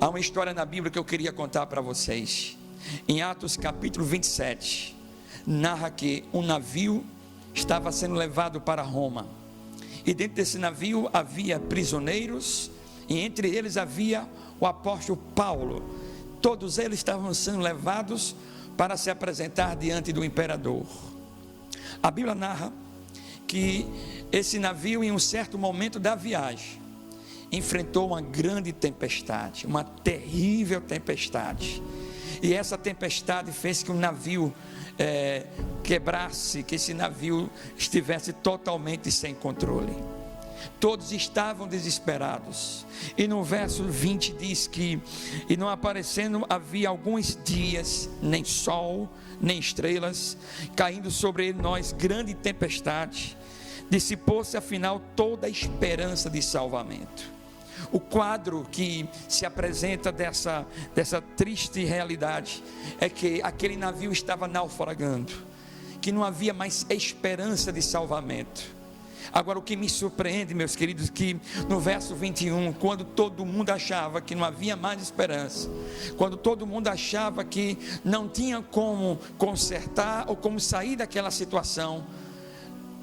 Há uma história na Bíblia que eu queria contar para vocês. Em Atos capítulo 27, narra que um navio estava sendo levado para Roma. E dentro desse navio havia prisioneiros, e entre eles havia o apóstolo Paulo. Todos eles estavam sendo levados para se apresentar diante do imperador. A Bíblia narra que esse navio, em um certo momento da viagem, enfrentou uma grande tempestade, uma terrível tempestade. E essa tempestade fez que o navio quebrasse, que esse navio estivesse totalmente sem controle. Todos estavam desesperados. E no verso 20 diz que: e não aparecendo havia alguns dias, nem sol, nem estrelas, caindo sobre nós grande tempestade, dissipou-se afinal toda a esperança de salvamento. O quadro que se apresenta dessa triste realidade é que aquele navio estava naufragando, que não havia mais esperança de salvamento. Agora, o que me surpreende, meus queridos, que no verso 21, quando todo mundo achava que não havia mais esperança, quando todo mundo achava que não tinha como consertar ou como sair daquela situação,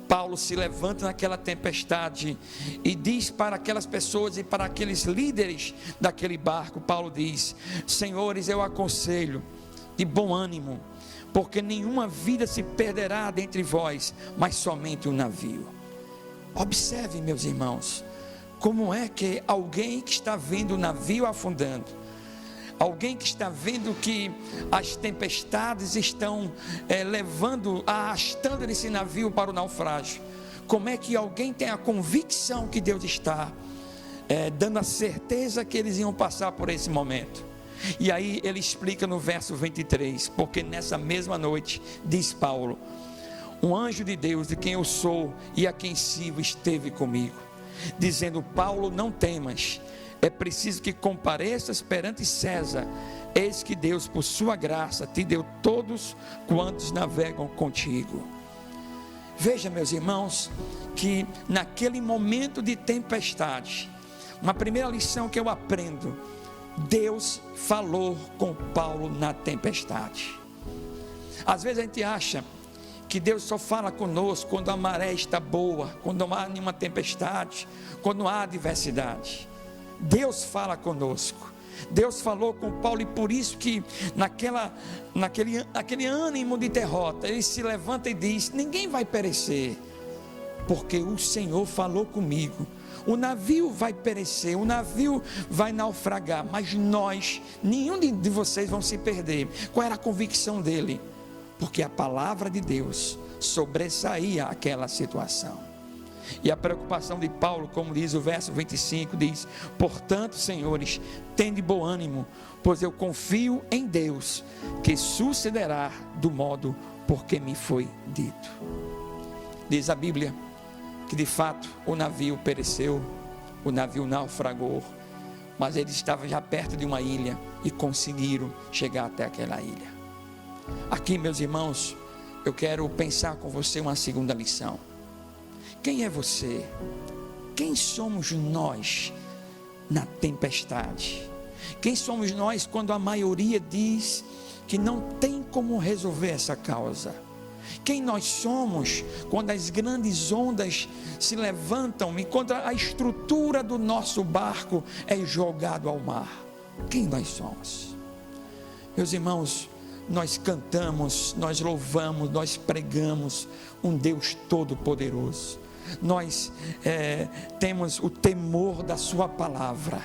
Paulo se levanta naquela tempestade e diz para aquelas pessoas e para aqueles líderes daquele barco, Paulo diz: senhores, eu aconselho de bom ânimo, porque nenhuma vida se perderá dentre vós, mas somente um navio. Observe, meus irmãos, como é que alguém que está vendo o navio afundando, alguém que está vendo que as tempestades estão arrastando esse navio para o naufrágio, como é que alguém tem a convicção que Deus está dando a certeza que eles iam passar por esse momento? E aí ele explica no verso 23, porque nessa mesma noite, diz Paulo, um anjo de Deus, de quem eu sou e a quem sirvo, esteve comigo, dizendo: Paulo, não temas, é preciso que compareças perante César. Eis que Deus, por sua graça, te deu todos quantos navegam contigo. Veja, meus irmãos, que naquele momento de tempestade, uma primeira lição que eu aprendo: Deus falou com Paulo na tempestade. Às vezes a gente acha que Deus só fala conosco quando a maré está boa, quando não há nenhuma tempestade, quando não há adversidade. Deus fala conosco. Deus falou com Paulo, e por isso que naquele ânimo de derrota, ele se levanta e diz: ninguém vai perecer, porque o Senhor falou comigo. O navio vai perecer, o navio vai naufragar, mas nós, nenhum de vocês vão se perder. Qual era a convicção dele? Porque a palavra de Deus sobressaía aquela situação. E a preocupação de Paulo, como diz o verso 25, diz: portanto, senhores, tende bom ânimo, pois eu confio em Deus, que sucederá do modo porque me foi dito. Diz a Bíblia que de fato o navio pereceu, o navio naufragou, mas eles estavam já perto de uma ilha e conseguiram chegar até aquela ilha. Aqui, meus irmãos, eu quero pensar com você uma segunda lição. Quem é você? Quem somos nós na tempestade? Quem somos nós quando a maioria diz que não tem como resolver essa causa? Quem nós somos quando as grandes ondas se levantam e quando a estrutura do nosso barco é jogado ao mar? Quem nós somos? Meus irmãos, nós cantamos, nós louvamos, nós pregamos um Deus todo-poderoso. Nós temos o temor da sua palavra.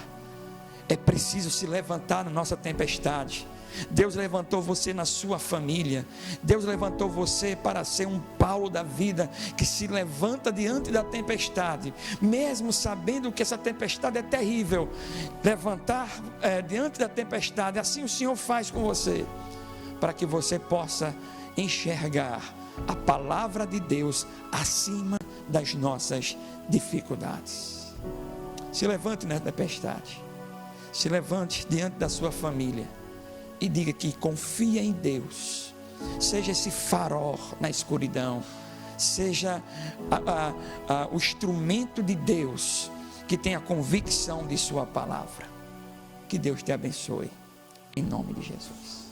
É preciso se levantar na nossa tempestade. Deus levantou você na sua família. Deus levantou você para ser um Paulo da vida, que se levanta diante da tempestade, mesmo sabendo que essa tempestade é terrível. Levantar diante da tempestade, assim o Senhor faz com você, para que você possa enxergar a palavra de Deus acima das nossas dificuldades. Se levante na tempestade, se levante diante da sua família e diga que confia em Deus. Seja esse farol na escuridão, seja o instrumento de Deus que tem a convicção de sua palavra. Que Deus te abençoe. Em nome de Jesus.